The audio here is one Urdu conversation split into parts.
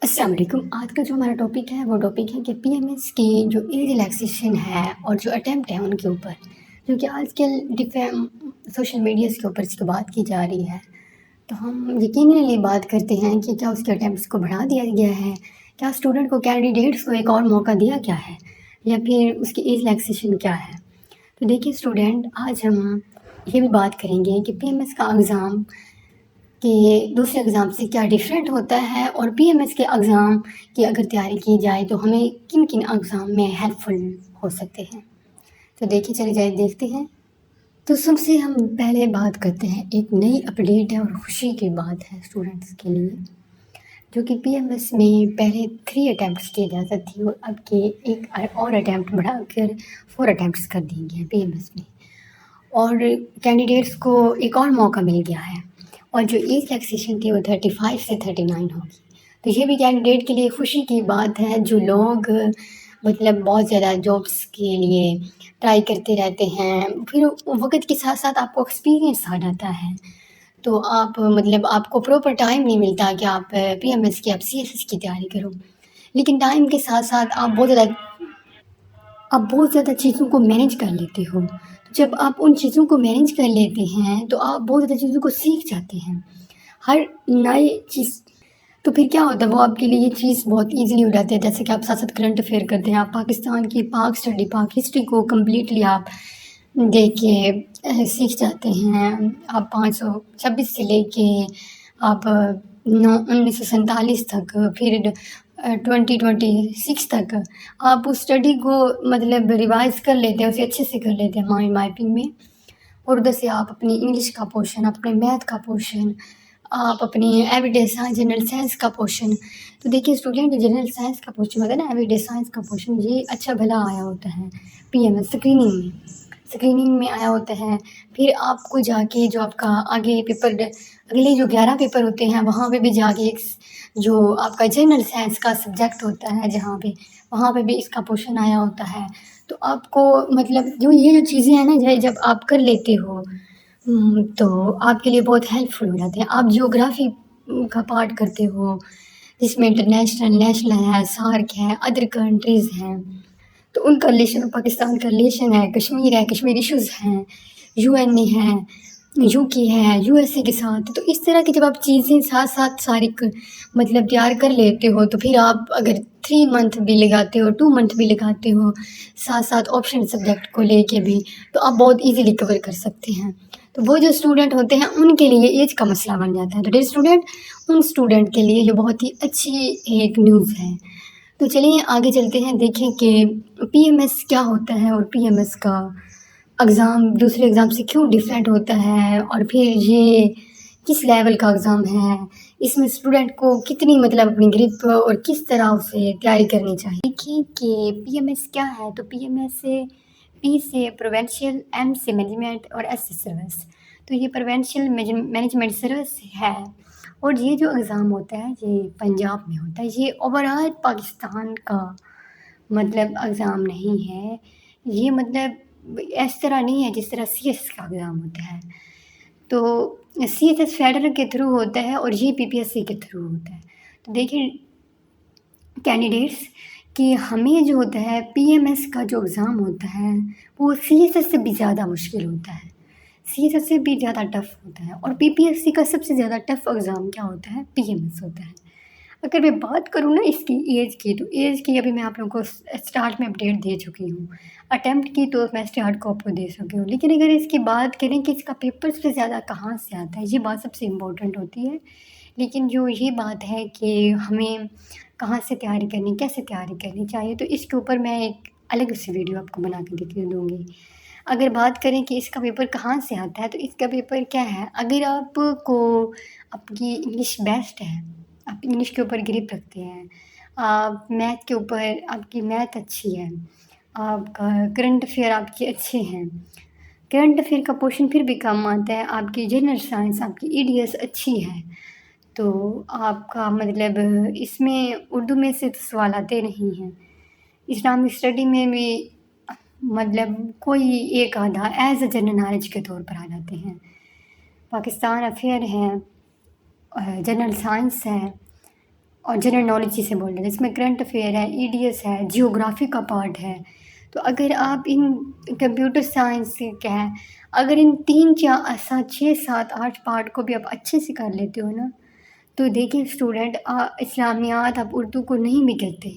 السلام علیکم۔ آج کا جو ہمارا ٹاپک ہے وہ ٹاپک ہے کہ پی ایم ایس کی جو ایج ریلیکسیشن ہے اور جو اٹیمپٹ ہے ان کے اوپر، جو کہ آج کل سوشل میڈیاز کے اوپر اس کی بات کی جا رہی ہے، تو ہم یقیناً بات کرتے ہیں کہ کیا اس کے اٹیمپٹس کو بڑھا دیا گیا ہے، کیا اسٹوڈنٹ کو کینڈیڈیٹس کو ایک اور موقع دیا گیا ہے، یا پھر اس کی ایج ریلیکسیشن کیا ہے۔ تو دیکھیے اسٹوڈنٹ، آج ہم یہ بھی بات کریں گے کہ پی ایم ایس کا ایگزام کہ دوسرے ایگزام سے کیا ڈیفرنٹ ہوتا ہے، اور پی ایم ایس کے ایگزام کی اگر تیاری کی جائے تو ہمیں کن کن ایگزام میں ہیلپ فل ہو سکتے ہیں۔ تو دیکھیں، چلے جائے دیکھتے ہیں۔ تو سب سے ہم پہلے بات کرتے ہیں، ایک نئی اپڈیٹ ہے اور خوشی کی بات ہے اسٹوڈنٹس کے لیے، جو کہ پی ایم ایس میں پہلے 3 اٹیمپٹس کی اجازت تھی، اور اب کے ایک اور اٹیمپٹ بڑھا کر 4 اٹیمپٹس کر دیے گئے ہیں پی ایم ایس میں، اور کینڈیڈیٹس کو ایک اور موقع مل گیا ہے، اور جو ایج ریلیکسیشن تھی وہ 35 سے 39 ہوگی۔ تو یہ بھی کینڈیڈیٹ کے لیے خوشی کی بات ہے، جو لوگ بہت زیادہ جابس کے لیے ٹرائی کرتے رہتے ہیں، پھر وقت کے ساتھ ساتھ آپ کو ایکسپیرینس آ جاتا ہے، تو آپ کو پراپر ٹائم نہیں ملتا کہ آپ پی ایم ایس کی، آپ سی ایس ایس کی تیاری کرو، لیکن ٹائم کے ساتھ ساتھ آپ بہت زیادہ چیزوں کو مینیج کر لیتے ہو۔ جب آپ ان چیزوں کو مینیج کر لیتے ہیں تو آپ بہت زیادہ چیزوں کو سیکھ جاتے ہیں، ہر نئی چیز۔ تو پھر کیا ہوتا ہے، وہ آپ کے لیے یہ چیز بہت ایزیلی ہو جاتی ہے، جیسے کہ آپ ساتھ ساتھ کرنٹ افیئر کرتے ہیں، آپ پاکستان کی پاک اسٹڈی، پاک ہسٹری کو کمپلیٹلی آپ دیکھ کے سیکھ جاتے ہیں۔ آپ 526 سے لے کے آپ 1947 تک، پھر 2026 تک آپ اس اسٹڈی کو ریوائز کر لیتے ہیں، اسے اچھے سے کر لیتے ہیں مائنڈ میپنگ میں، اور ادھر سے آپ اپنی انگلش کا پورشن، اپنے میتھ کا پورشن، آپ اپنی every day science, general science کا پورشن۔ تو دیکھیے اسٹوڈنٹ، جنرل سائنس کا پورشن ہوتا ہے نا، ایوری ڈے سائنس کا پورشن، یہ اچھا بھلا آیا ہوتا ہے پی ایم ایس اسکریننگ میں آیا ہوتا ہے۔ پھر آپ کو جا کے جو آپ کا آگے پیپر، اگلے جو 11 پیپر ہوتے ہیں وہاں پہ بھی جا کے جو آپ کا جنرل سائنس کا سبجیکٹ ہوتا ہے، وہاں پہ بھی اس کا پورشن آیا ہوتا ہے۔ تو آپ کو یہ جو چیزیں ہیں نا، جب آپ کر لیتے ہو تو آپ کے لیے بہت ہیلپ فل ہو جاتے ہیں۔ آپ جیوگرافی کا پارٹ کرتے ہو، جس میں انٹرنیشنل، نیشنل ہے، سارک ہے، ادر کنٹریز ہیں، تو ان کا ریلیشن، پاکستان کا ریلیشن ہے، کشمیر ہے، کشمیر ایشوز ہیں، یو این اے ہے، یو کے ہے، یو ایس اے کے ساتھ۔ تو اس طرح کی جب آپ چیزیں ساتھ ساتھ ساری تیار کر لیتے ہو، تو پھر آپ اگر 3 منتھ بھی لگاتے ہو، 2 منتھ بھی لگاتے ہو، ساتھ ساتھ آپشن سبجیکٹ کو لے کے بھی، تو آپ بہت ایزیلی کور کر سکتے ہیں۔ تو وہ جو اسٹوڈنٹ ہوتے ہیں ان کے لیے ایج کا مسئلہ بن جاتا ہے، تو ان اسٹوڈنٹ کے لیے یہ بہت ہی اچھی ایک نیوز ہے۔ تو چلیے آگے چلتے ہیں، دیکھیں کہ پی ایم ایس کیا ہوتا ہے، اور پی ایم ایس کا ایگزام دوسرے ایگزام سے کیوں ڈیفرینٹ ہوتا ہے، اور پھر یہ کس لیول کا ایگزام ہے، اس میں اسٹوڈنٹ کو کتنی اپنی گرپ اور کس طرح اسے تیاری کرنی چاہیے۔ دیکھیں کہ پی ایم ایس کیا ہے، تو پی ایم ایس سے پی سے پروونشل، ایم سے مینجمنٹ، اور ایس سے سروس۔ تو یہ پروونشل مینجمنٹ سروس ہے، اور یہ جو ایگزام ہوتا ہے یہ پنجاب میں ہوتا ہے، یہ اوور آل پاکستان کا ایگزام نہیں ہے، یہ اس طرح نہیں ہے جس طرح سی ایس کا ایگزام ہوتا ہے۔ تو سی ایس ایس فیڈرل کے تھرو ہوتا ہے، اور یہ پی پی ایس سی کے تھرو ہوتا ہے۔ تو دیکھیں کینڈیڈیٹس کہ ہمیں جو ہوتا ہے پی ایم ایس کا جو ایگزام ہوتا ہے وہ سی ایس ایس سے بھی زیادہ مشکل ہوتا ہے، سی ایس ایس سے بھی زیادہ ٹف ہوتا ہے، اور پی پی ایس سی کا سب سے زیادہ ٹف ایگزام کیا ہوتا ہے، پی ایم ایس ہوتا ہے۔ اگر میں بات کروں نا اس کی ایج کی، تو ایج کی ابھی میں آپ لوگوں کو اسٹارٹ میں اپڈیٹ دے چکی ہوں، اٹیمپٹ کی تو میں اسٹارٹ کو آپ کو دے چکی ہوں، لیکن اگر اس کی بات کریں کہ اس کا پیپر سے زیادہ کہاں سے آتا ہے، یہ بات سب سے امپورٹنٹ ہوتی ہے۔ لیکن جو یہ بات ہے کہ ہمیں کہاں سے تیاری کرنی، کیسے تیاری کرنی چاہیے، تو اس کے اوپر میں ایک الگ سی ویڈیو آپ کو بنا کے دوں گی۔ اگر بات کریں کہ اس کا پیپر کہاں سے آتا ہے، تو اس کا پیپر کیا ہے، اگر آپ کو آپ کی انگلش بیسٹ ہے، آپ انگلش کے اوپر گرپ رکھتے ہیں، آپ میتھ کے اوپر آپ کی میتھ اچھی ہے، آپ کا کرنٹ افیئر آپ کے اچھے ہیں، کرنٹ افیئر کا پورشن پھر بھی کم آتا ہے، آپ کی جنرل سائنس، آپ کی ای ڈی ایس اچھی ہے، تو آپ کا اس میں اردو میں سے تو سوال آتے نہیں ہیں، اسلامک اسٹڈی میں بھی کوئی ایک آدھا ایز اے جنرل نالج کے طور پر آ جاتے ہیں، پاکستان افیئر ہے، جنرل سائنس ہے، اور جنرل نالج جسے بول رہے ہیں، جس میں کرنٹ افیئر ہے، ای ڈی ایس ہے، جیوگرافی کا پارٹ ہے. تو اگر آپ ان کمپیوٹر سائنس سے کیا ہے، اگر ان 3 4 7 6 7 8 پارٹ کو بھی آپ اچھے سے کر لیتے ہو نا، تو دیکھیں اسٹوڈنٹ، اسلامیات آپ اردو کو نہیں بھی کرتے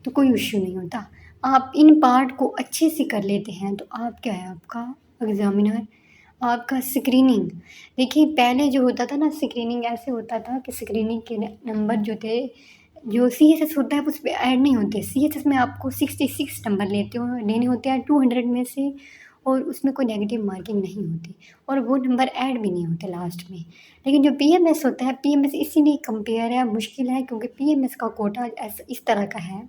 تو کوئی ایشو نہیں ہوتا. آپ ان پارٹ کو اچھے سے کر لیتے ہیں تو آپ کیا ہے، آپ کا ایگزامینر، آپ کا اسکریننگ. دیکھیے پہلے جو ہوتا تھا نا، اسکریننگ ایسے ہوتا تھا کہ اسکریننگ کے نمبر جو تھے، جو سی ایس ایس ہوتا ہے اس پہ ایڈ نہیں ہوتے. سی ایس ایس میں آپ کو 66 نمبر لینے ہوتے ہیں 200 میں سے، اور اس میں کوئی نیگیٹو مارکنگ نہیں ہوتی، اور وہ نمبر ایڈ بھی نہیں ہوتے لاسٹ میں. لیکن جو پی ایم ایس ہوتا ہے، پی ایم ایس اسی لیے کمپیئر ہے، مشکل ہے، کیونکہ پی ایم ایس کا کوٹا اس طرح کا ہے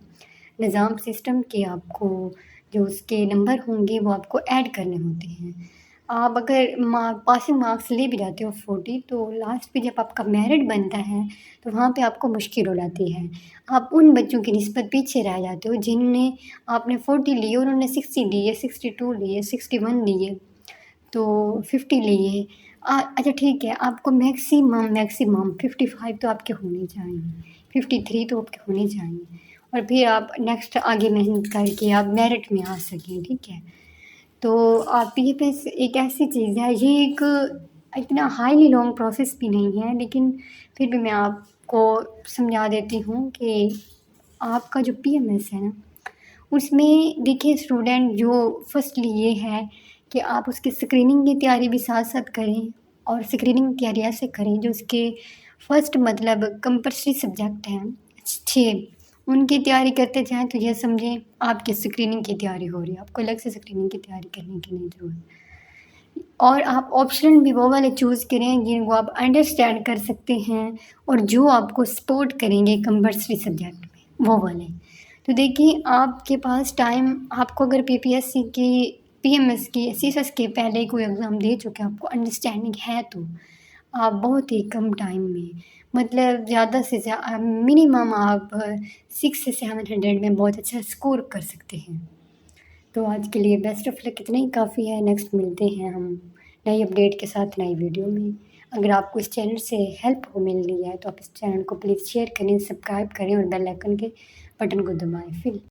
نظام سسٹم کہ آپ کو جو اس کے نمبر ہوں گے وہ آپ کو ایڈ کرنے ہوتے ہیں. آپ اگر پاسنگ مارکس لے بھی جاتے ہو 40، تو لاسٹ پہ جب آپ کا میرٹ بنتا ہے تو وہاں پہ آپ کو مشکل ہو جاتی ہے. آپ ان بچوں کی نسبت پیچھے رہ جاتے ہو جن نے آپ نے 40 لیے، انہوں نے 60 لیے، 62 لیے، 61 لیے، تو 50 لیے. اچھا ٹھیک ہے، آپ کو میکسیمم 55 تو آپ کے ہونے چاہیے، 53 تو آپ کے ہونے چاہیے، اور پھر آپ نیکسٹ آگے محنت کر کے آپ میرٹ میں آ سکیں. ٹھیک ہے، تو آپ پی ایف ایس ایک ایسی چیز ہے، یہ ایک اتنا ہائیلی لانگ پروسیس بھی نہیں ہے، لیکن پھر بھی میں آپ کو سمجھا دیتی ہوں کہ آپ کا جو پی ایم ایس ہے نا، اس میں دیکھیے اسٹوڈنٹ، جو فرسٹلی یہ ہے کہ آپ اس کی اسکریننگ کی تیاری بھی ساتھ ساتھ کریں، اور اسکریننگ کی تیاری ایسے کریں جو اس کے فرسٹ مطلب کمپلسری سبجیکٹ ہیں 6، ان کی تیاری کرتے جائیں تو یہ سمجھیں آپ کی اسکریننگ کی تیاری ہو رہی ہے، آپ کو الگ سے اسکریننگ کی تیاری کرنے کی نہیں ضرورت. اور آپ آپشنل بھی وہ والے چوز کریں جن کو آپ انڈرسٹینڈ کر سکتے ہیں، اور جو آپ کو سپورٹ کریں گے کمپلسری سبجیکٹ میں، وہ والے. تو دیکھیے آپ کے پاس ٹائم، آپ کو اگر پی پی ایس سی کی، پی ایم ایس کی، سی ایس ایس کے پہلے کوئی ایگزام دے چکے، آپ کو انڈرسٹینڈنگ ہے، تو آپ بہت ہی کم ٹائم میں، مطلب زیادہ سے زیادہ منیمم آپ 6 سے 700 میں بہت اچھا اسکور کر سکتے ہیں. تو آج کے لیے بیسٹ آف لک اتنا ہی کافی ہے. نیکسٹ ملتے ہیں ہم نئی اپڈیٹ کے ساتھ نئی ویڈیو میں. اگر آپ کو اس چینل سے ہیلپ مل رہی ہے تو آپ اس چینل کو پلیز شیئر کریں، سبسکرائب کریں، اور بیل آئکن کے بٹن کو دبائیں. پھر